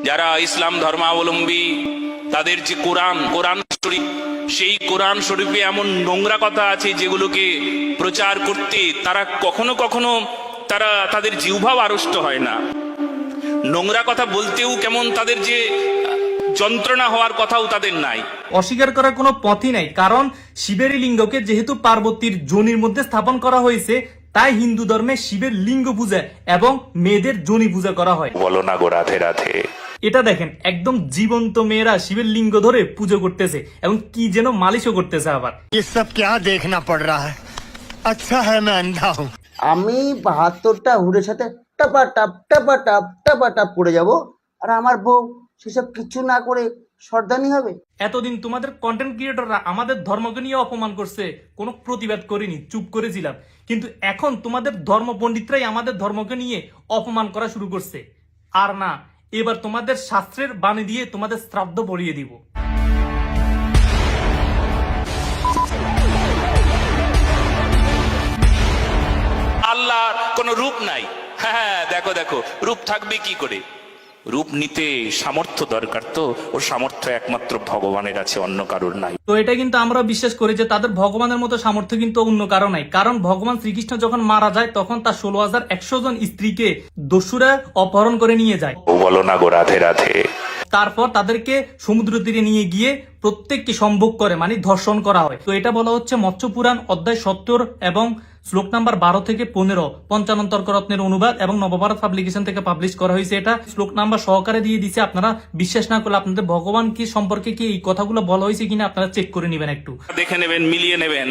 যারা ইসলাম ধর্মাবলম্বী তাদের যে কোরআন শরীফ, সেই কোরআন শরীফে এমন নোংরা কথা আছে যেগুলোকে প্রচার করতে তারা কখনো কখনো তাদের জিহ্বাও আড়ষ্ট হয় না। নোংরা কথা বলতেও কেমন তাদের যে যন্ত্রণা হওয়ার কথাও তাদের নাই। অস্বীকার করার কোনো পথই নাই, কারণ শিবের লিঙ্গকে যেহেতু পার্বতীর যোনির মধ্যে স্থাপন করা হয়েছে, তাই হিন্দু ধর্মে শিবের লিঙ্গ পূজা এবং মেয়েদের যোনি পূজা করা হয়। বলো না গো রাধে রাধে। এটা দেখেন, একদম জীবন্ত মেয়েরা শিবের লিঙ্গ ধরে পুজো করতেছে এবং কি যেন মালিশও করতেছে। আবার এসব क्या देखना पड़ रहा है, अच्छा है मैं अंधा हूँ। আমি 72টা হুড়ের সাথে টাপা টাপ পড়ে যাব, আর আমার বউ সেসব কিছু না করে সর্দানি হবে। এতদিন তোমাদের কন্টেন্ট ক্রিয়েটররা আমাদের ধর্মকে নিয়ে অপমান করছে, কোনো প্রতিবাদ করিনি, চুপ করেছিলাম। কিন্তু এখন তোমাদের ধর্ম পণ্ডিতরাই আমাদের ধর্মকে নিয়ে অপমান করা শুরু করছে। আর না, এবার তোমাদের শাস্ত্রের বাণী দিয়ে তোমাদের শ্রাদ্ধ পড়িয়ে দিব। আল্লাহর কোনো রূপ নাই। হ্যাঁ দেখো দেখো, রূপ থাকবে কি করে? রূপ নিতে সামর্থ্য দরকার, তো ও সামর্থ্য একমাত্র ভগবানের আছে, অন্য কারোর নাই। তো এটা কিন্তু আমরা বিশ্বাস করি যে তাদের ভগবানের মতো সামর্থ্য কিন্তু অন্য কারো নাই। কারণ ভগবান শ্রীকৃষ্ণ যখন মারা যায় তখন তার 16,100 জন স্ত্রীকে দস্যুরা অপহরণ করে নিয়ে যায়। ও বলো না গো রাধে রাধে। তারপর তাদেরকে সমুদ্র তীরে নিয়ে গিয়ে প্রত্যেককে সম্ভোগ করে, মানে ধর্ষণ করা হয়। তো এটা বলা হচ্ছে মৎস্য পুরাণ অধ্যায় 70 এবং শ্লোক নাম্বার 12 থেকে 15, পঞ্চানন তর্করত্নের অনুবাদ এবং নবভারত পাবলিকেশন থেকে পাবলিশ করা হয়েছে। এটা শ্লোক নাম্বার সহকারে দিয়ে দিছে। আপনারা বিশ্বাস না করলে আপনাদের ভগবান কি সম্পর্কে কি এই কথাগুলো বলা হয়েছে কিনা আপনারা চেক করে নেবেন, একটু দেখে নেবেন, মিলিয়ে নেবেন।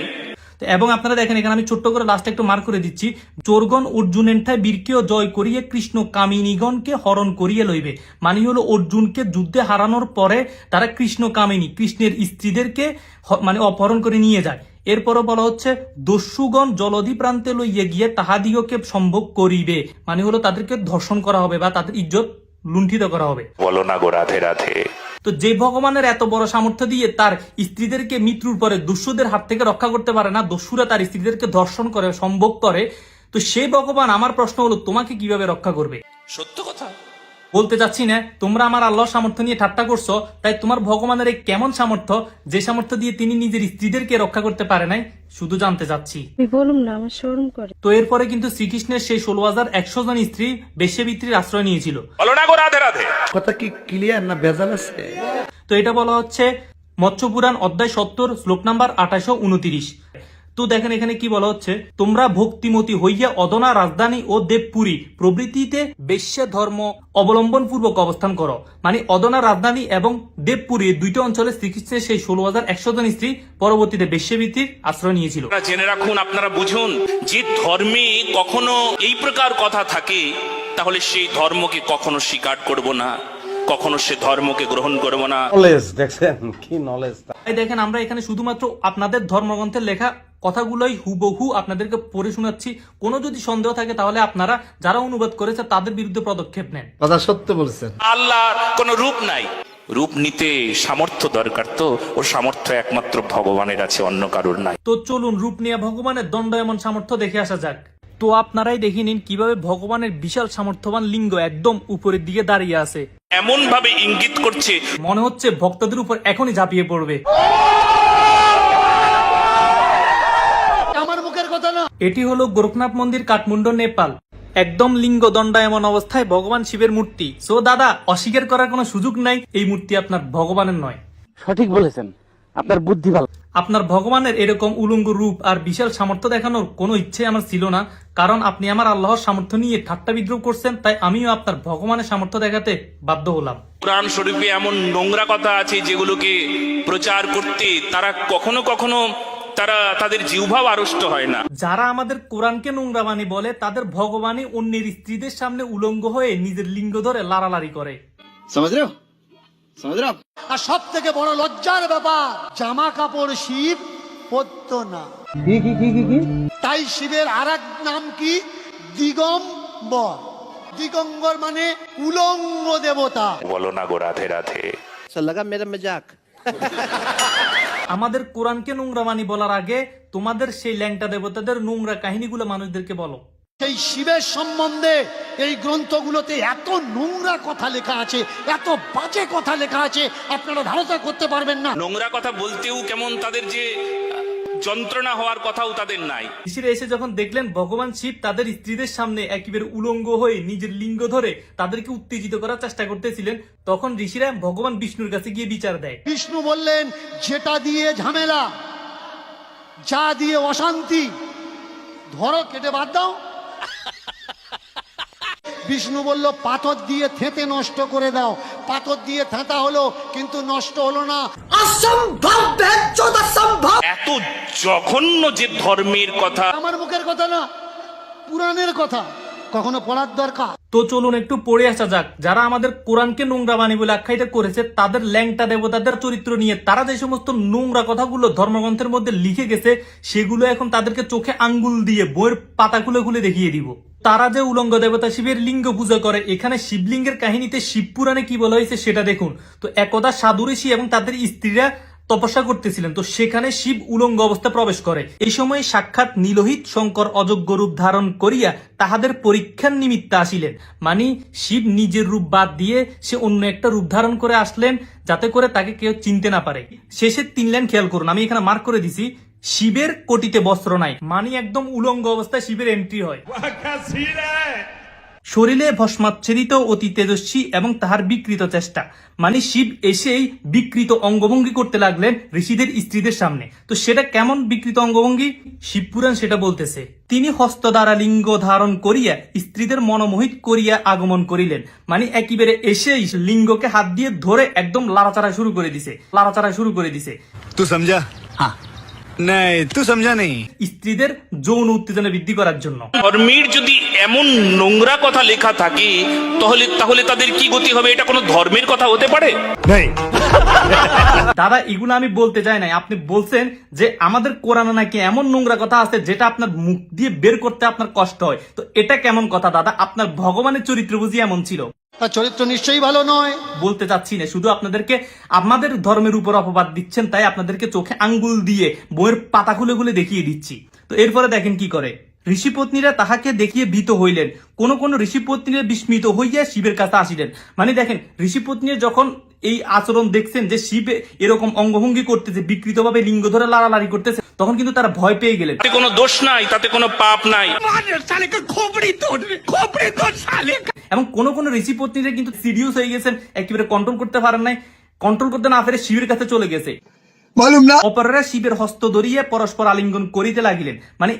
এবং আপনারা দেখেন, এখানে আমি ছোট্ট করে লাস্টে একটু মার্ক করে দিচ্ছি। চোরগণ অর্জুনেন্ঠায় বীরকেও জয় করিয়ে কৃষ্ণ কামিনীগণকে হরণ করিয়ে লইবে। মানে হলো অর্জুনকে যুদ্ধে হারানোর পরে তারা কৃষ্ণ কামিনী, কৃষ্ণের স্ত্রীদেরকে মানে অপহরণ করে নিয়ে যায়। এরপরও বলা হচ্ছে দস্যুগণ জলধি প্রান্তে লইয়ে গিয়ে তাহাদিগকে সম্ভোগ করিবে। মানে হলো তাদেরকে ধর্ষণ করা হবে বা তাদের ইজ্জত লুণ্ঠিত করা হবে। বলো না গো রাধে রাধে। তো যে ভগবানের এত বড় সামর্থ্য দিয়ে তার স্ত্রীদেরকে মৃত্যুর পরে দস্যুদের হাত থেকে রক্ষা করতে পারে না, দস্যুরা তার স্ত্রীদেরকে ধর্ষণ করে, সম্ভোগ করে, তো সেই ভগবান, আমার প্রশ্ন হলো তোমাকে কিভাবে রক্ষা করবে? সত্য কথা বলতে চাচ্ছি না তোমরা আমার আল্লাহর সামর্থ্য নিয়ে ঠাট্টা করছো, তাই তোমার ভগবানের এই কেমন সামর্থ্য, যে সামর্থ্য দিয়ে তিনি নিজের স্ত্রীদেরকে রক্ষা করতে পারে নাই, শুধু জানতে চাচ্ছি। বলুন না, আমার শরম করে। তো এরপরে কিন্তু শ্রীকৃষ্ণের সেই 16,100 জন স্ত্রী বেশ্যাবৃত্তির আশ্রয় নিয়েছিল। বলো না গো রাধে রাধে। কথা কি ক্লিয়ার না ভেজাল আছে? তো এটা বলা হচ্ছে মৎস্য পুরাণ অধ্যায় 70 শ্লোক নাম্বার 28-29। তো দেখেন এখানে কি বলা হচ্ছে, তোমরা ভক্তিমতী হইয়া অদনা রাজধানী ও দেবপুরী প্রভৃতিতে বেশ্যা ধর্ম অবলম্বন পূর্বক অবস্থান করো। মানে অদনা রাজধানী এবং দেবপুরী দুইটা অঞ্চলে শ্রীকৃষ্ণের সেই 16,100 জন স্ত্রী পরবর্তীতে বেশ্যাবৃত্তির আশ্রয় নিয়েছিল। জেনে রাখুন, আপনারা বুঝুন, যে ধর্মে কখনো এই প্রকার কথা থাকে তাহলে সেই ধর্মকে কখনো স্বীকার করব না, কখনো সে ধর্মকে গ্রহণ করব না। নলেজ দেখছেন কি নলেজ। তাই দেখেন, আমরা এখানে শুধুমাত্র আপনাদের ধর্মগ্রন্থের লেখা কথাগুলোই হুবহু আপনাদেরকে পড়ে শোনাচ্ছি। কোনো যদি সন্দেহ থাকে তাহলে আপনারা যারা অনুবাদ করেছে তাদের বিরুদ্ধে পদক্ষেপ নেন। কথা সত্য বলছেন। আল্লাহর কোনো রূপ নাই। রূপ নিতে সামর্থ্য দরকার, তো ও সামর্থ্য একমাত্র ভগবানের আছে, অন্য কারোর নাই। তো চলুন রূপ নিয়ে ভগবানের দণ্ড এমন সামর্থ্য দেখে আসা যাক। তো আপনারাই দেখে নিন কিভাবে ভগবানের বিশাল সামর্থ্যবান লিঙ্গ একদম উপরের দিকে দাঁড়িয়ে আছে, এমন ভাবে ইঙ্গিত করছে মনে হচ্ছে ভক্তদের উপর এখনই ঝাঁপিয়ে পড়বে। আমার মুখের কথা না। এটি হলো গোরখনাথ মন্দির, কাঠমান্ডু, নেপাল। একদম লিঙ্গ দণ্ডায়মান অবস্থায় ভগবান শিবের মূর্তি। সো দাদা, অস্বীকার করার কোনো সুযোগ নাই, এই মূর্তি আপনার ভগবানের নয়। সঠিক বলেছেন, আপনার বুদ্ধি ভালো। আপনার ভগবানের এরকম উলঙ্গ রূপ আর বিশাল সামর্থ্য দেখানোর কোনো ইচ্ছে আমার ছিল না, কারণ আপনি আমার আল্লাহর সামর্থ্য নিয়ে ঠাট্টা বিদ্রোহ করছেন, তাই আমিও আপনার ভগবানের সামর্থ্য দেখাতে বাধ্য হলাম। কোরআন শরীফে এমন নোংরা কথা আছে যেগুলোকে প্রচার করতে তারা কখনো কখনো তাদের জিহ্বাও আড়ষ্ট হয় না। যারা আমাদের কোরআনকে নোংরা বাণী বলে তাদের ভগবানই অন্যের স্ত্রীদের সামনে উলঙ্গ হয়ে নিজের লিঙ্গ ধরে লাড়ালাড়ি করে। আর সব থেকে বড় লজ্জার ব্যাপার, জামা কাপড় শিব পরত না। তাই শিবের আরেক নাম কি? দিগম্বর। দিগম্বর মানে উলঙ্গ দেবতা। বলো না গো রাধে রাধে। আমাদের কোরআনকে নোংরা বাণী বলার আগে তোমাদের সেই ল্যাংটা দেবতাদের নোংরা কাহিনীগুলো মানুষদেরকে বলো। সেই শিবের সম্বন্ধে এই গ্রন্থগুলোতে এত নোংরা কথা লেখা আছে, এত বাজে কথা লেখা আছে, আপনারা ধারণা করতে পারবেন না। নোংরা কথা বলতেও কেমন তাদের যে যন্ত্রণা হওয়ার কথাও তাদের নাই। ঋষিরা এসে যখন দেখলেন ভগবান শিব তাদের স্ত্রীদের সামনে একেবারে উলঙ্গ হয়ে নিজের লিঙ্গ ধরে তাদেরকে উত্তেজিত করার চেষ্টা করতেছিলেন, তখন ঋষিরা ভগবান বিষ্ণুর কাছে গিয়ে বিচার দেয়। বিষ্ণু বললেন, যেটা দিয়ে ঝামেলা, যা দিয়ে অশান্তি, ধরো কেটে বাদ দাও। বিষ্ণু বলল, পাথর দিয়ে থেঁতে নষ্ট করে দাও। পাথর দিয়ে থেঁতা হলো, কিন্তু নষ্ট হলো না। অসম্ভব, অসম্ভব। এত জঘন্য যে ধর্মের কথা, আমার মুখের কথা না, পুরাণের কথা, কখনো পড়ার দরকার। তো চলুন একটু পড়ে আসা যাক। যারা আমাদের কোরআনকে নোংরা বাণী বলে আখ্যায়িত করেছে, তাদের ল্যাংটা দেবতাদের চরিত্র নিয়ে তারা যে সমস্ত নোংরা কথাগুলো ধর্মগ্রন্থের মধ্যে লিখে গেছে, সেগুলো এখন তাদেরকে চোখে আঙ্গুল দিয়ে বইয়ের পাতা খুলে খুলে দেখিয়ে দিব। তারা যে উলঙ্গ দেবতা শিবের লিঙ্গ পূজা করে, এখানে শিবলিঙ্গের কাহিনীতে শিব পুরাণে কি বলা হয়েছে সেটা দেখুন। তো একদা সাধু ঋষি এবং তাদের স্ত্রীরা তপস্যা করতেছিলেন, তো সেখানে শিব উলঙ্গ অবস্থা প্রবেশ করে। এই সময় সাক্ষাৎ নীলহিত শঙ্কর অযোগ্য রূপ ধারণ করিয়া তাহাদের পরীক্ষার নিমিত্তে আসিলেন। মানে শিব নিজের রূপ বাদ দিয়ে সে অন্য একটা রূপ ধারণ করে আসলেন, যাতে করে তাকে কেউ চিনতে না পারে। শেষের 3 লাইন খেয়াল করুন, আমি এখানে মার্ক করে দিছি। শিবের কোটিতে বস্ত্র নাই, মানে একদম উলঙ্গ অবস্থায় শিবের এন্ট্রি হয়। শরীরে ভস্মাচ্ছাদিত অতি তেজস্বী এবং তাহার বিকৃত চেষ্টা, মানে শিব এসেই বিকৃত অঙ্গভঙ্গি করতে লাগলেন ঋষিদের স্ত্রীদের সামনে। তো সেটা কেমন বিকৃত অঙ্গভঙ্গি, শিবপুরাণ সেটা বলতেছে। তিনি হস্ত দ্বারা লিঙ্গ ধারণ করিয়া স্ত্রীদের মনোমোহিত করিয়া আগমন করিলেন, মানে একেবারে এসেই লিঙ্গকে হাত দিয়ে ধরে একদম লাড়াচাড়া শুরু করে দিছে। तू समझा? हाँ नहीं तू समझा नहीं। স্ত্রীদের যৌন উত্তেজনা বৃদ্ধি করার জন্য। ধর্মের যদি এমন নোংরা কথা লেখা থাকে, তাহলে তাদের কি গতি হবে? এটা কোনো ধর্মের কথা হতে পারে? नहीं দাদা এগুলো আমি বলতে চাই নাই, আপনি বলছেন যে আমাদের কোরআনে নাকি এমন নোংরা কথা আছে যেটা আপনার মুখ দিয়ে বের করতে আপনার কষ্ট হয়। তো এটা কেমন কথা দাদা? আপনার ভগবানের চরিত্র বুঝি এমন ছিল? তার চরিত্র নিশ্চয়ই ভালো নয়। বলতে চাচ্ছি না, শুধু আপনাদেরকে আমাদের ধর্মের উপর অপবাদ দিচ্ছেন, তাই আপনাদেরকে চোখে আঙ্গুল দিয়ে বইয়ের পাতা খুলে খুলে দেখিয়ে দিচ্ছি। তো এরপরে দেখেন কি করে। ঋষিপত্নীরা তাহাকে দেখিয়ে ভীত হইলেন, কোন কোন ঋষিপত্নীরা বিস্মিত হইয়া শিবের কাছে আসিলেন। মানে দেখেন, ঋষিপত্নীরা যখন এই আচরণ দেখছেন যে শিব এরকম অঙ্গভঙ্গি করতেছে, বিকৃতভাবে লিঙ্গ ধরে লাড়ালাড়ি করতেছে, তখন কিন্তু তারা ভয় পেয়ে গেলেন। তাতে কোনো দোষ নাই, তাতে কোনো পাপ নাই। এবং কোন কোন ঋষিপত্নীরা কিন্তু সিরিয়াস হয়ে গেছেন, একেবারে কন্ট্রোল করতে পারেন নাই, কন্ট্রোল করতে না পেরে শিবের কাছে চলে গেছে। অপরেরা শিবের হস্ত ধরিয়ে পরস্পর আলিঙ্গন করিতে লাগিলেন। মানে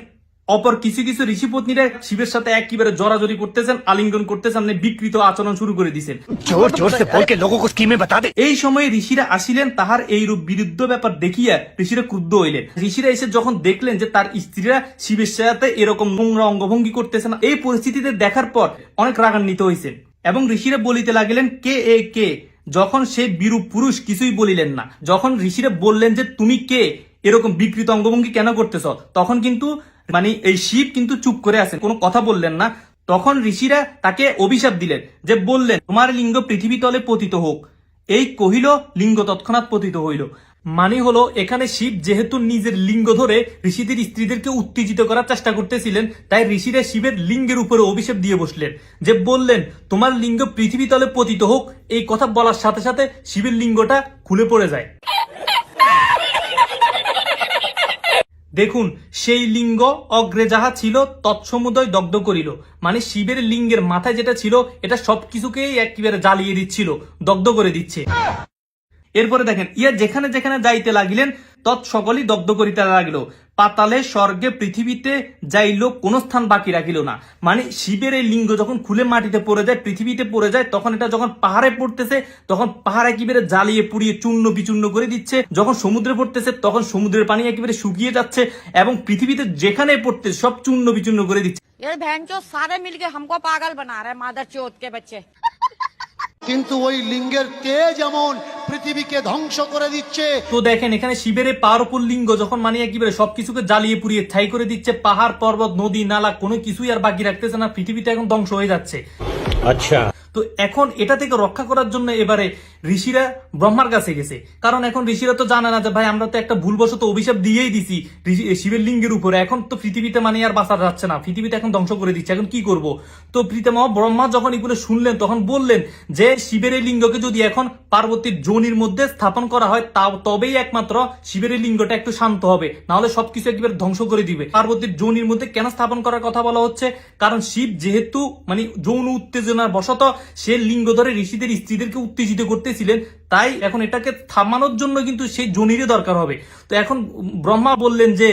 অপর কিছু কিছু ঋষিপত্নীরা শিবের সাথে একেবারে জড়াজড়ি করতেছেন, আলিঙ্গন করতেছেন, বিকৃত আচরণ শুরু করে দিচ্ছেন। जोर जोर से बोल के लोगों को स्कीमें बता दे। এই সময় ঋষিরা আসিলেন, তাহার এই রূপ বিরুদ্ধ ব্যাপার দেখিয়া ঋষিরা ক্রুদ্ধ হইলেন। ঋষিরা এসে যখন দেখলেন যে তার স্ত্রীরা শিবের সাথে এরকম নোংরা অঙ্গভঙ্গি করতেছেন, এই পরিস্থিতিতে দেখার পর অনেক রাগান্বিত হয়েছেন এবং ঋষিরা বলিতে লাগিলেন, কে। যখন সে বিরূপ পুরুষ কিছুই বলিলেন না। যখন ঋষিরা বললেন যে তুমি কে, এরকম বিকৃত অঙ্গভঙ্গি কেন করতেছ, তখন কিন্তু মানে এই শিব কিন্তু চুপ করে আছেন, কোনো কথা বললেন না। তখন ঋষিরা তাকে অভিশাপ দিলেন, যে বললেন তোমার লিঙ্গ পৃথিবী তলে পতিত হোক। এই কহিল, লিঙ্গ তৎক্ষণাৎ পতিত হইল। মানে হলো এখানে শিব যেহেতু নিজের লিঙ্গ ধরে ঋষিদের স্ত্রীদেরকে উত্তেজিত করার চেষ্টা করতেছিলেন, তাই ঋষিরা শিবের লিঙ্গের উপরে অভিশাপ দিয়ে বসলেন, যে বললেন তোমার লিঙ্গ পৃথিবী তলে পতিত হোক। এই কথা বলার সাথে সাথে শিবের লিঙ্গটা খুলে পড়ে যায়। দেখুন, সেই লিঙ্গ অগ্রে যাহা ছিল তৎসমুদয় দগ্ধ করিল। মানে শিবের লিঙ্গের মাথায় যেটা ছিল এটা সবকিছুকেই একেবারে জ্বালিয়ে দিচ্ছিল, দগ্ধ করে দিচ্ছে। এরপরে দেখেন, ইয়া যেখানে যেখানে যাইতে লাগিলেন তৎ সকলই দগ্ধ করিতে লাগিল। পাতালে স্বর্গে পৃথিবীতে যাইল, কোন স্থান বাকি রাখিল না। মানে শিবের এই লিঙ্গ যখন খুলে মাটিতে পড়ে যায়, পৃথিবীতে পড়ে যায়, তখন এটা যখন পাহাড়ে পড়তেছে তখন পাহাড় একেবারে জ্বালিয়ে পুড়িয়ে চূর্ণ বিচূর্ণ করে দিচ্ছে। যখন সমুদ্রে পড়তেছে তখন সমুদ্রের পানি একেবারে শুকিয়ে যাচ্ছে এবং পৃথিবীতে যেখানে পড়তেছে সব চূর্ণ বিচূর্ণ করে দিচ্ছে। ये बहन चो सारे मिलके हमको पागल बना रहे मादर चोत के बच्चे। কিন্তু ওই লিঙ্গের তেজ এমন পৃথিবীকে ধ্বংস করে দিচ্ছে। তো দেখেন, এখানে শিবের এই পাওয়ারফুল লিঙ্গ যখন মানে একেবারে সবকিছুকে জ্বালিয়ে পুড়িয়ে ছাই করে দিচ্ছে, পাহাড় পর্বত নদী নালা কোনো কিছুই আর বাকি রাখতেছে না, পৃথিবীতে এখন ধ্বংস হয়ে যাচ্ছে। अच्छा তো এখন এটা থেকে রক্ষা করার জন্য এবারে ঋষিরা ব্রহ্মার কাছে গেছে, কারণ এখন ঋষিরা তো জানে না যে ভাই আমরা তো একটা ভুলবশত অভিশাপ দিয়েই দিছি শিবের লিঙ্গের উপরে, এখন তো পৃথিবীতে মানে আর বাঁচা যাচ্ছে না, পৃথিবীতে এখন ধ্বংস করে দিচ্ছে, এখন কি করব। তো পিতামহ ব্রহ্মা যখন এগুলো শুনলেন তখন বললেন যে শিবের এই লিঙ্গকে যদি এখন পার্বতীর যোনির মধ্যে স্থাপন করা হয় তবেই একমাত্র শিবের এই লিঙ্গটা একটু শান্ত হবে, না হলে সবকিছু একেবারে ধ্বংস করে দিবে। পার্বতীর যোনির মধ্যে কেন স্থাপন করার কথা বলা হচ্ছে, কারণ শিব যেহেতু মানে যৌন উত্তেজনার বশত সে লিঙ্গ ধরে ঋষিদের স্ত্রীদেরকে উত্তেজিত করতেছিলেন, তাই এখন এটাকে থামানোর জন্য কিন্তু সেই যোনিরই দরকার হবে। তো এখন ব্রহ্মা বললেন যে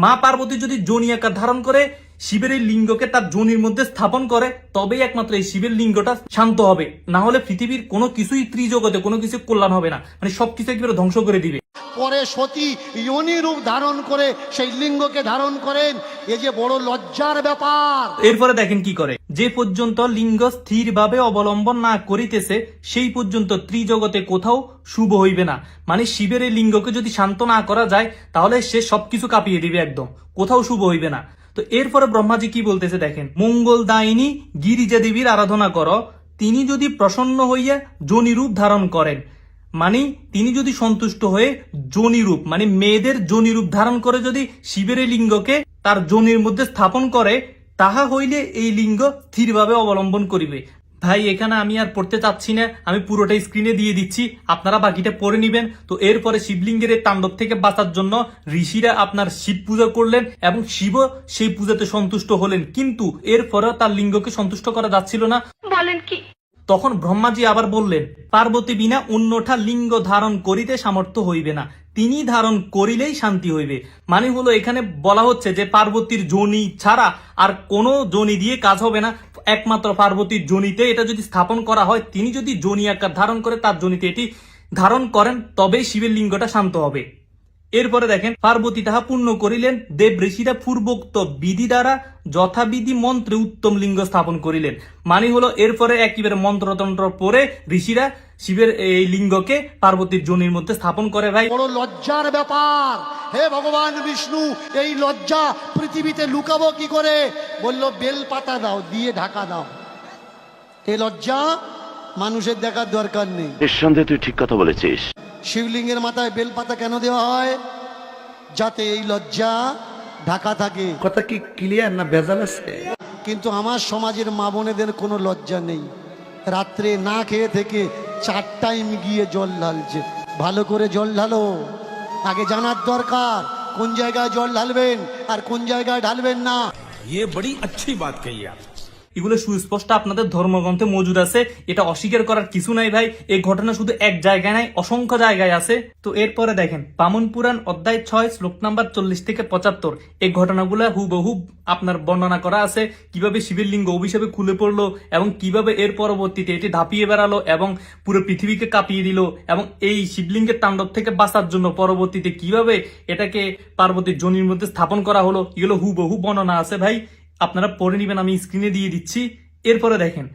মা পার্বতী যদি যোনি আকার ধারণ করে শিবের এই লিঙ্গকে তার যোনির মধ্যে স্থাপন করে তবেই একমাত্র এই শিবের লিঙ্গটা শান্ত হবে, না হলে পৃথিবীর কোনো কিছুই ত্রিজগতে কোনো কিছু কল্যাণ হবে না, মানে সবকিছু একেবারে ধ্বংস করে দিবে। পরে সতী যোনি রূপ ধারণ করে সেই লিঙ্গকে ধারণ করেন, এ যে বড় লজ্জার ব্যাপার। এরপরে দেখেন কি করে, যে পর্যন্ত লিঙ্গ স্থির ভাবে অবলম্বন না করিতেছে সেই পর্যন্ত ত্রিজগতে কোথাও শুভ হইবে না, মানে শিবের এই লিঙ্গকে যদি শান্ত না করা যায় তাহলে সে সবকিছু কাঁপিয়ে দিবে, একদম কোথাও শুভ হইবে না। তো এরপরে ব্রহ্মাজি কি বলতেছে দেখেন, মঙ্গল দায়িনী গিরিজা দেবীর আরাধনা করো, তিনি যদি প্রসন্ন হইয়া যোনি রূপ ধারণ করেন, মানে তিনি যদি সন্তুষ্ট হয়ে যোনি রূপ মানে মেয়েদের যোনি রূপ ধারণ করে যদি শিবের এই লিঙ্গকে তার যোনির মধ্যে স্থাপন করে, তাহা হইলে এই লিঙ্গ স্থিরভাবে অবলম্বন করিবে। ভাই এখানে আমি আর পড়তে চাচ্ছি না, আমি পুরোটা স্ক্রিনে দিয়ে দিচ্ছি, আপনারা বাকিটা পড়ে নিবেন। তো এরপরে শিবলিঙ্গের এই তাণ্ডব থেকে বাঁচার জন্য ঋষিরা আপনার শিব পূজা করলেন এবং শিব সেই পূজাতে সন্তুষ্ট হলেন, কিন্তু এরপরেও তার লিঙ্গকে সন্তুষ্ট করা যাচ্ছিল না। বলেন কি? তখন ব্রহ্মাজি আবার বললেন, পার্বতী বিনা অন্যথা লিঙ্গ ধারণ করিতে সামর্থ্য হইবে না, তিনি ধারণ করিলেই শান্তি হইবে। মানে হলো এখানে বলা হচ্ছে যে পার্বতীর যোনি ছাড়া আর কোনো যোনি দিয়ে কাজ হবে না, একমাত্র পার্বতীর যোনিতে এটা যদি স্থাপন করা হয়, তিনি যদি যোনি আকার ধারণ করে তার যোনিতে এটি ধারণ করেন তবেই শিবের লিঙ্গটা শান্ত হবে। এরপরে দেখেন, পার্বতী তাহা পূর্ণ করিলেন, দেব ঋষিরা পূর্বোক্ত বিধি দ্বারা যথাবিধি মন্ত্রে উত্তম লিঙ্গ স্থাপন করিলেন। মানে হলো এরপরে একেবারে মন্ত্রতন্ত্র পরে ঋষিরা শিবের এই লিঙ্গকে পার্বতীর যোনির মধ্যে স্থাপন করে। ভাই বড় লজ্জার ব্যাপার, হে ভগবান বিষ্ণু, এই লজ্জা পৃথিবীতে লুকাবো কি করে? বলল বেলপাতা দাও, দিয়ে ঢাকা দাও। এই লজ্জা মানুষের দেখার দরকার নেই। নিঃসন্দেহে তুই ঠিক কথা বলেছিস। শিবলিঙ্গের মাথায় বেলপাতা কেন দেওয়া হয়? যাতে এই লজ্জা ঢাকা থাকে। কথা কি ক্লিয়ার না ভেজাল আছে? কিন্তু আমার সমাজের মা বোনেদের কোনো লজ্জা নেই, রাত্রে না খেয়ে থেকে 4 টাইম গিয়ে জল ঢালছে। ভালো করে জল ঢালো, আগে জানার দরকার কোন জায়গায় জল ঢালবেন আর কোন জায়গায় ঢালবেন না। ये बड़ी अच्छी बात कही आप। এগুলো সুস্পষ্ট আপনাদের ধর্মগ্রন্থে মজুদ আছে, এটা অস্বীকার করার কিছু নাই ভাই। এই ঘটনা শুধু এক জায়গায় নাই, অসংখ্য জায়গায় আছে। তো এরপরে দেখেন, বামন পুরাণ অধ্যায় 6 শ্লোক নাম্বার 40 থেকে 75 এই ঘটনাগুলো হুবহু আপনার বর্ণনা করা আছে, কিভাবে শিবের লিঙ্গ অভিশাপে খুলে পড়লো এবং কিভাবে এর পরবর্তীতে এটি ধাপিয়ে বেড়ালো এবং পুরো পৃথিবীকে কাঁপিয়ে দিল, এবং এই শিবলিঙ্গের তাণ্ডব থেকে বাঁচার জন্য পরবর্তীতে কিভাবে এটাকে পার্বতীর যোনির মধ্যে স্থাপন করা হলো, এগুলো হুবহু বর্ণনা আছে ভাই, আপনারা পড়ে নিবেন, আমি স্ক্রিনে দিয়ে দিচ্ছি। এরপরে দেখেন,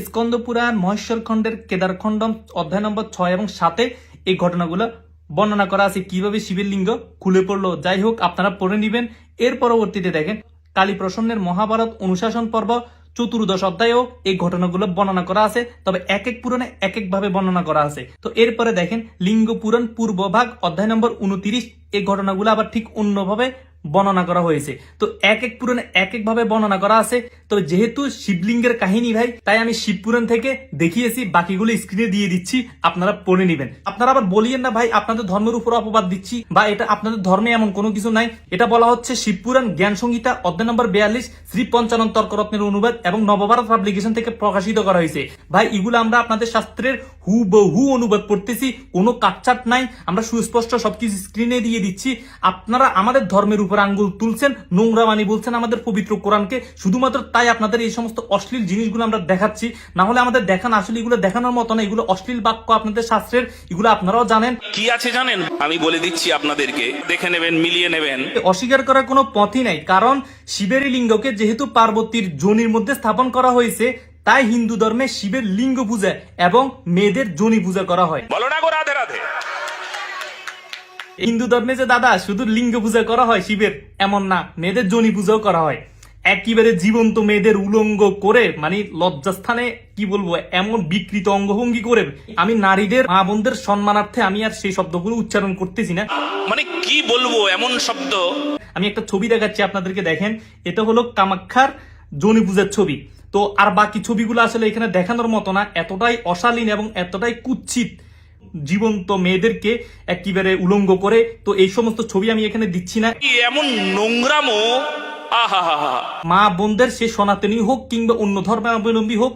স্কন্দ পুরাণ মহেশ্বর খণ্ডের কেদার খণ্ডম অধ্যায় নম্বর 6 এবং 7 এই ঘটনাগুলো বর্ণনা করা আছে, কিভাবে শিবের লিঙ্গ খুলে পড়লো। যাই হোক, আপনারা পড়ে নিবেন। এর পরবর্তীতে দেখেন, কালী প্রসন্নের মহাভারত অনুশাসন পর্ব 14 অধ্যায়েও এই ঘটনাগুলো বর্ণনা করা আছে, তবে এক এক পুরাণে এক এক ভাবে বর্ণনা করা আছে। তো এরপরে দেখেন, লিঙ্গ পুরাণ পূর্বভাগ অধ্যায় নম্বর 29 এই ঘটনাগুলো আবার ঠিক অন্যভাবে বর্ণনা করা হয়েছে। তো এক এক পুরাণে এক এক ভাবে বর্ণনা করা আছে। তবে যেহেতু শিবলিঙ্গের কাহিনী ভাই, তাই আমি শিব পুরাণ থেকে দেখিয়েছি, বাকিগুলো স্ক্রিনে দিয়ে দিচ্ছি, আপনারা পড়ে নেবেন। আপনারা আবার বলিয়েন না ভাই আপনাদের ধর্মের উপর অপবাদ দিচ্ছি, বা এটা আপনাদের ধর্মে এমন কোনো কিছু নাই। এটা বলা হচ্ছে শিব পুরাণ জ্ঞান সংহিতা অধ্যায় নম্বর 42 শ্রী পঞ্চানন তর্করত্নের অনুবাদ এবং নবভারত পাবলিকেশন থেকে প্রকাশিত করা হয়েছে। ভাই এগুলো আমরা আপনাদের শাস্ত্রের হুবহু অনুবাদ পড়তেছি, কোনো কাটছাট নাই, আমরা সুস্পষ্ট সবকিছু স্ক্রিনে দিয়ে দিচ্ছি। আপনারা আমাদের ধর্মের উপর আঙ্গুল তুলছেন, নোংরা বাণী বলছেন আমাদের পবিত্র কোরআনকে, শুধুমাত্র তাই আপনাদের এই সমস্ত অশ্লীল জিনিসগুলো আমরা দেখাচ্ছি। না হলে আমাদের দেখান, আসলে এগুলো দেখানোর মতো না, এগুলো অশ্লীল বাক্য আপনাদের শাস্ত্রের, এগুলো আপনারাও জানেন। কি আছে জানেন, আমি বলে দিচ্ছি আপনাদেরকে, দেখে নেবেন, মিলিয়ে নেবেন। অস্বীকার করার কোনো পথই নাই, কারণ শিবের লিঙ্গকে যেহেতু পার্বতীর যোনির মধ্যে স্থাপন করা হয়েছে, তাই হিন্দু ধর্মে শিবের লিঙ্গ পূজা এবং মেয়েদের যোনি পূজা করা হয়। বলো না গো রাধে রাধে। হিন্দু ধর্মে যে দাদা শুধু লিঙ্গ পূজা করা হয় শিবের, এমন না, মেয়েদের যোনি পূজাও করা হয়। একেবারে জীবন্ত মেয়েদের উলঙ্গ করে মানে লজ্জাস্থানে কি বলবো এমন বিকৃত অঙ্গভঙ্গি করে আমি নারীদের মা বোনদের সম্মানার্থে আমি আর সেই শব্দগুলো উচ্চারণ করতেছি না। মানে কি বলবো এমন শব্দ। আমি একটা ছবি দেখাচ্ছি আপনাদেরকে, দেখেন এটা হলো কামাখ্যার জনি পূজার ছবি। তো আর বাকি ছবিগুলো আসলে এখানে দেখানোর মতো না, এতটাই অশালীন এবং এতটাই কুৎসিত জীবন্ত মেয়েদেরকে একেবারে উলঙ্গ করে। তো এই সমস্ত ছবি আমি এখানে দিচ্ছি না। কি এমন নোংরামো, আহা হা হা। মা বোনদের সে সনাতনী হোক কিংবা অন্য ধর্মাবলম্বী হোক,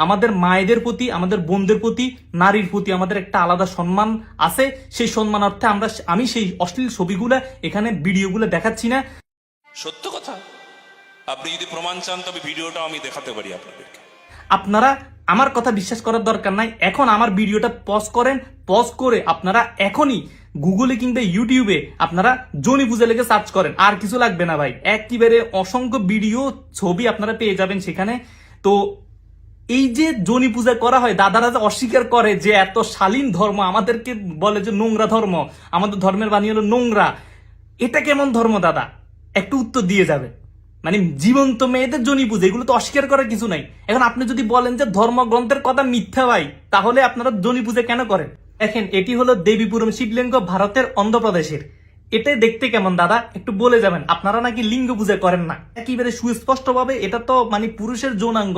আমাদের মায়েদের প্রতি আমাদের বোনদের প্রতি নারীর প্রতি আমাদের একটা আলাদা সম্মান আছে। সেই সম্মানার্থে আমি সেই অশ্লীল ছবিগুলা এখানে ভিডিওগুলো দেখাচ্ছি না। সত্য কথা, আপনি যদি প্রমাণ চান তবে ভিডিওটা আমি দেখাতে পারি আপনাদেরকে। আপনারা আমার কথা বিশ্বাস করার দরকার নাই, এখন আমার ভিডিওটা পজ করেন, পজ করে আপনারা এখনই গুগলে কিংবা ইউটিউবে আপনারা জনি পূজা লেগে সার্চ করেন, আর কিছু লাগবে না ভাই। একেবারে অসংখ্য ভিডিও ছবি আপনারা পেয়ে যাবেন সেখানে। তো এই যে জনি পূজা করা হয়, দাদারা যে অস্বীকার করে যে এত শালীন ধর্ম, আমাদেরকে বলে যে নোংরা ধর্ম, আমাদের ধর্মের বাণী হলো নোংরা, এটা কেমন ধর্ম দাদা? একটু উত্তর দিয়ে যাবে। মানে জীবন্ত মেয়েদের জনি পূজা, এগুলো তো অস্বীকার করার কিছু নাই। এখন আপনি যদি বলেন যে ধর্মগ্রন্থের কথা মিথ্যা ভাই, তাহলে আপনারা জনি পূজা কেন করেন? দেখেন এটি হলো দেবীপুরম শিবলিঙ্গ, ভারতের অন্ধ্রপ্রদেশের। এটা দেখতে কেমন দাদা একটু বলে যাবেন। আপনারা নাকি লিঙ্গ পূজা করেন না, একেবারে সুস্পষ্ট ভাবে এটা তো মানে পুরুষের যৌনাঙ্গ,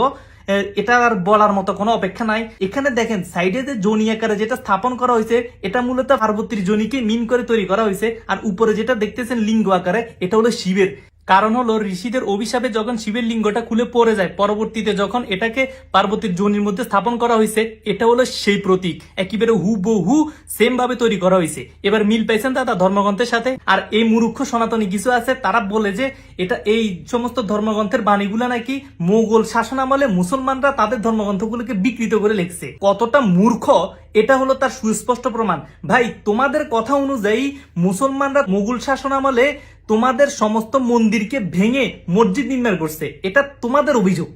এটা আর বলার মতো কোনো অপেক্ষা নাই। এখানে দেখেন সাইডে যে জনি আকারে যেটা স্থাপন করা হয়েছে, এটা মূলত পার্বতীর জনিকে মিন করে তৈরি করা হয়েছে। আর উপরে যেটা দেখতেছেন লিঙ্গ আকারে, এটা হলো শিবের। কারণ হলো ঋষিদের অভিশাপে যখন শিবের লিঙ্গটা খুলে পড়ে যায়, পরবর্তীতে যখন এটাকে পার্বতীর যোনির মধ্যে স্থাপন করা হয়েছে, এটা হলো সেই প্রতীক, একেবারে হুবহু সেম ভাবে তৈরি করা হয়েছে। এবার মিল পাইছেন দাদা ধর্মগ্রন্থের সাথে? আর এই মূর্খ সনাতনী কিছু আছে, তারা বলে যে এটা এই সমস্ত ধর্মগ্রন্থের বাণীগুলা নাকি মোগল শাসন আমলে মুসলমানরা তাদের ধর্মগ্রন্থগুলোকে বিকৃত করে লিখছে। কতটা মূর্খ এটা হলো তার সুস্পষ্ট প্রমাণ। ভাই তোমাদের কথা অনুযায়ী মুসলমানরা মোগল শাসন আমলে তোমাদের সমস্ত মন্দিরকে ভেঙে মসজিদ নির্মাণ করছে, এটা তোমাদের অভিযোগ।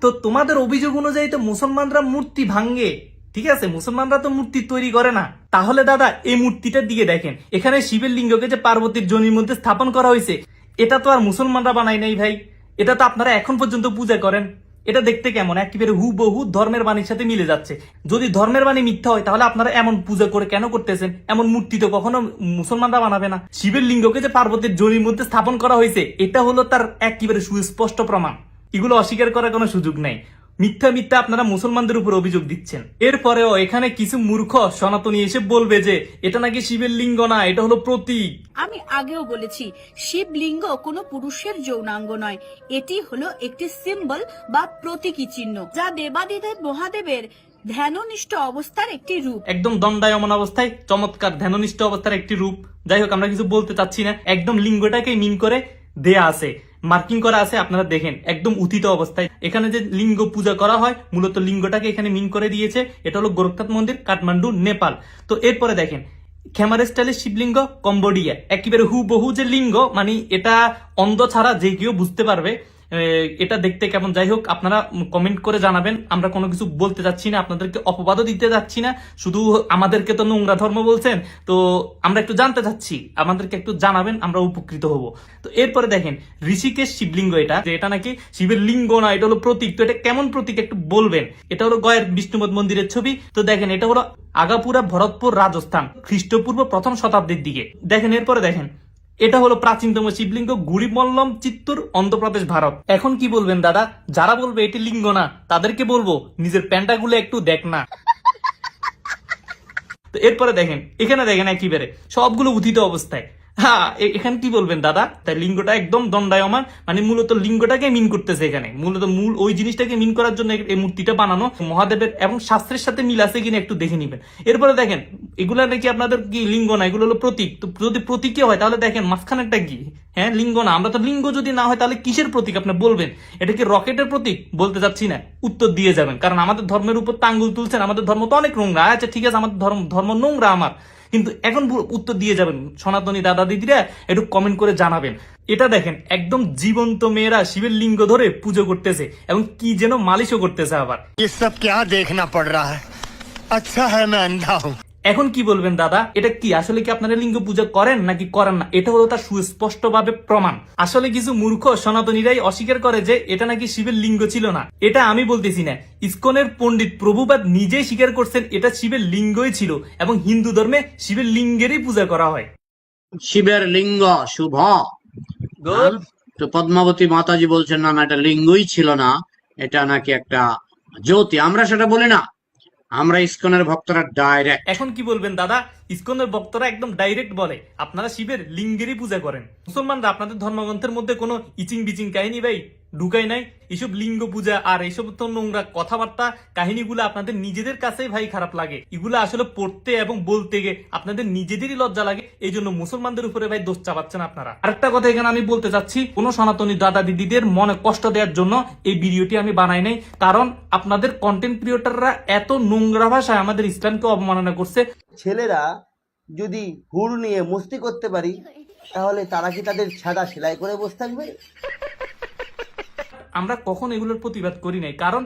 তো তোমাদের অভিযোগ অনুযায়ী তো মুসলমানরা মূর্তি ভাঙে, ঠিক আছে, মুসলমানরা তো মূর্তি তৈরি করে না। তাহলে দাদা এই মূর্তিটার দিকে দেখেন, এখানে শিবের লিঙ্গকে যে পার্বতীর যোনির মধ্যে স্থাপন করা হয়েছে, এটা তো আর মুসলমানরা বানায় নাই ভাই, এটা তো আপনারা এখন পর্যন্ত পূজা করেন। এটা দেখতে কেমন? একেবারে হুবহু ধর্মের বাণীর সাথে মিলে যাচ্ছে। যদি ধর্মের বাণী মিথ্যা হয়, তাহলে আপনারা এমন পূজা করে কেন করতেছেন? এমন মূর্তি তো কখনো মুসলমানরা বানাবে না। শিবের লিঙ্গকে যে পার্বতীর যোনির মধ্যে স্থাপন করা হয়েছে, এটা হলো তার একেবারে সুস্পষ্ট প্রমাণ। এগুলো অস্বীকার করার কোনো সুযোগ নাই। মিথ্যা মিথ্যা আপনারা মুসলমানদের উপর অভিযোগ দিচ্ছেন। এরপরেও এখানে কিছু মূর্খ সনাতনী এসে বলবে যে এটা নাকি শিবের লিঙ্গ না, এটা হলো প্রতীক। আমি আগেও বলেছি, শিবলিঙ্গ কোনো পুরুষের যৌনাঙ্গ নয়, এটি হলো একটি সিম্বল বা প্রতীকী চিহ্ন, যা দেবাদিদেব মহাদেবের ধ্যাননিষ্ঠ অবস্থার একটি রূপ। একদম দণ্ডায়মান অবস্থায় চমৎকার ধ্যাননিষ্ঠ অবস্থার একটি রূপ। যাই হোক, আমরা কিছু বলতে চাচ্ছি না, একদম লিঙ্গটাকে মিন করে দেয়া আছে, মার্কিং করা আছে, আপনারা দেখেন একদম উথিত অবস্থায়। এখানে যে লিঙ্গ পূজা করা হয়, মূলত লিঙ্গটাকে এখানে মিন করে দিয়েছে। এটা হলো গোরখনাথ মন্দির, কাঠমান্ডু, নেপাল। তো এরপরে দেখেন খেমার স্টাইলের শিবলিঙ্গ, কম্বোডিয়া। একেবারে হুবহু যে লিঙ্গ, মানে এটা অন্ধ ছাড়া যে কেউ বুঝতে পারবে এটা দেখতে কেমন। যাই হোক, আপনারা কমেন্ট করে জানাবেন। আমরা কোনো কিছু বলতে যাচ্ছি না, আপনাদেরকে অপবাদও দিতে যাচ্ছি না, শুধু আমাদেরকে তো নোংরা ধর্ম বলছেন, তো আমরা একটু জানতে চাচ্ছি, আমাদেরকে একটু জানাবেন, আমরা উপকৃত হব। তো এরপরে দেখেন ঋষিকেশ শিবলিঙ্গ, এটা যে এটা নাকি শিবের লিঙ্গ না, এটা হলো প্রতীক। তো এটা কেমন প্রতীক একটু বলবেন? এটা হলো গয়ের বিষ্ণুপদ মন্দিরের ছবি। তো দেখেন এটা হলো আগাপুরা, ভরতপুর, রাজস্থান, খ্রিস্টপূর্ব প্রথম শতাব্দীর দিকে। দেখেন এরপরে দেখেন এটা হলো প্রাচীনতম শিবলিঙ্গ, গুড়িমল্লম, চিত্তুর, অন্ধ্রপ্রদেশ, ভারত। এখন কি বলবেন দাদা? যারা বলবে এটি লিঙ্গ না, তাদেরকে বলবো নিজের প্যান্টাগুলো একটু দেখ না। তো এরপরে দেখেন এখানে দেখেন একেবারে সবগুলো উথিত অবস্থায়। হ্যাঁ, এখানে কি বলবেন দাদা? তাই লিঙ্গটা একদম দণ্ডায়মান, মানে মূলত লিঙ্গটাকে মিন করতেছে এখানে, মূলত মূল ওই জিনিসটাকে মিন করার জন্য এই মূর্তিটা বানানো মহাদেবের, এবং শাস্ত্রের সাথে মিল আছে কিনা একটু দেখে নিবেন। এরপরে দেখেন এগুলা নাকি আপনাদের কি লিঙ্গ না, এগুলো হলো প্রতীক। তো যদি প্রতীকই হয় তাহলে দেখেন মাঝখানেরটা কি? হ্যাঁ, লিঙ্গ না। আমরা তো লিঙ্গ যদি না হয় তাহলে কিসের প্রতীক আপনি বলবেন? এটা কি রকেটের প্রতীক? বলতে চাচ্ছি না, উত্তর দিয়ে যাবেন, কারণ আমাদের ধর্মের উপর আঙ্গুল তুলছেন। আমাদের ধর্ম তো অনেক নোংরা। আচ্ছা ঠিক আছে, আমাদের ধর্ম নোংরা আমার, কিন্তু এখন উত্তর দিয়ে যাবেন। সনাতনী দাদা দিদিরা একটু কমেন্ট করে জানাবেন। এটা দেখেন একদম জীবন্ত মেয়েরা শিবের লিঙ্গ ধরে পুজো করতেছে এবং কি যেন মালিশও করতেছে আবার। ये सब क्या देखना पड़ रहा है? अच्छा है मैं अंधा हूँ। এখন কি বলবেন দাদা, এটা কি আসলে কি আপনারা লিঙ্গ পূজা করেন নাকি করেন না? এটা হলো তার সুস্পষ্ট ভাবে প্রমাণ। আসলে কিছু মূর্খ সনাতনীরাই অস্বীকার করে যে এটা নাকি শিবের লিঙ্গ ছিল না। এটা আমি বলতেছি না, ইসকনের পণ্ডিত প্রভুপাদ নিজেই স্বীকার করছেন এটা শিবের লিঙ্গই ছিল এবং হিন্দু ধর্মে শিবের লিঙ্গেরই পূজা করা হয়। শিবের লিঙ্গ শুভ, তো পদ্মাবতী মাতাজি বলছেন না না এটা লিঙ্গই ছিল না, এটা নাকি একটা জ্যোতি। আমরা সেটা বলি না, আমরা ইসকনের ভক্তরা ডাইরেক্ট। এখন কি বলবেন দাদা, ইসকনের ভক্তরা একদম ডাইরেক্ট বলে আপনারা শিবের লিঙ্গেরই পূজা করেন। মুসলমানরা আপনাদের ধর্মগ্রন্থের মধ্যে কোনো ইচিং বিচিং কাহিনী ভাই ঢুকাই নাই। এইসব লিঙ্গ পূজা আর এইসব তো নোংরা কথাবার্তা কাহিনীগুলো আপনাদের নিজেদের কাছেই ভাই খারাপ লাগে। এগুলো আসলে পড়তে এবং বলতে গিয়ে আপনাদের নিজেদেরই লজ্জা লাগে। এই জন্য মুসলমানদের উপরে ভাই দোষ চাপাচ্ছেন আপনারা। আরেকটা কথা এখানে আমি বলতে চাচ্ছি, কোন সনাতনী দাদা দিদিদের মনে কষ্ট দেওয়ার জন্য এই ভিডিওটি আমি বানাই নাই, কারণ আপনাদের কন্টেন্ট ক্রিয়েটররা এত নোংরা ভাষায় আমাদের ইসলামকে অবমাননা করছে। ছেলেরা যদি হুড় নিয়ে মস্তি করতে পারি, তাহলে তারা কি তাদের ছাদা সেলাই করে বসে থাকবে? আমরা কখন এগুলোর প্রতিবাদ করি নাই, কারণ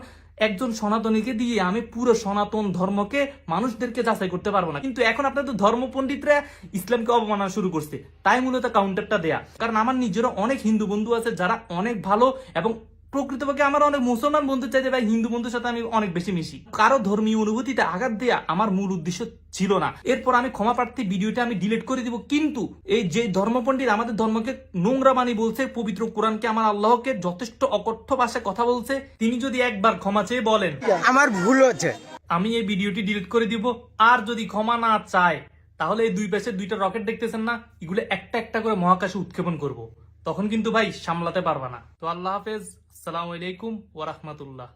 একজন সনাতনীকে দিয়ে আমি পুরো সনাতন ধর্মকে মানুষদেরকে যাচাই করতে পারবো না। কিন্তু এখন আপনাদের ধর্ম পণ্ডিতরা ইসলামকে অবমাননা শুরু করছে, তাই মূলত কাউন্টারটা দেয়া। কারণ আমার নিজেরও অনেক হিন্দু বন্ধু আছে যারা অনেক ভালো, এবং প্রকৃতপক্ষে আমার অনেক মুসলমান বন্ধু চাইতে ভাই হিন্দু বন্ধুর সাথে আমি অনেক বেশি মিশি। কারো ধর্মীয় অনুভূতিতে আঘাত দেয়া আমার মূল উদ্দেশ্য ছিল না। এরপর আমি ক্ষমা প্রার্থী, ভিডিওটা আমি ডিলিট করে দিব। কিন্তু এই যে ধর্মপণ্ডিত আমাদের ধর্মকে নোংরা বাণী বলছে, পবিত্র কোরআনকে, আমার আল্লাহকে যথেষ্ট অকথ্য ভাষায় কথা বলছে, তিনি যদি একবার ক্ষমা চেয়ে বলেন আমার ভুল হচ্ছে, আমি এই ভিডিওটি ডিলিট করে দিব। আর যদি ক্ষমা না চায়, তাহলে এই দুই পাশে দুইটা রকেট দেখতেছেন না, এগুলো একটা একটা করে মহাকাশে উৎক্ষেপণ করব। তখন কিন্তু ভাই সামলাতে পারবা না। তো আল্লাহ হাফেজ, আসসালামু আলাইকুম ওয়া রাহমাতুল্লাহ।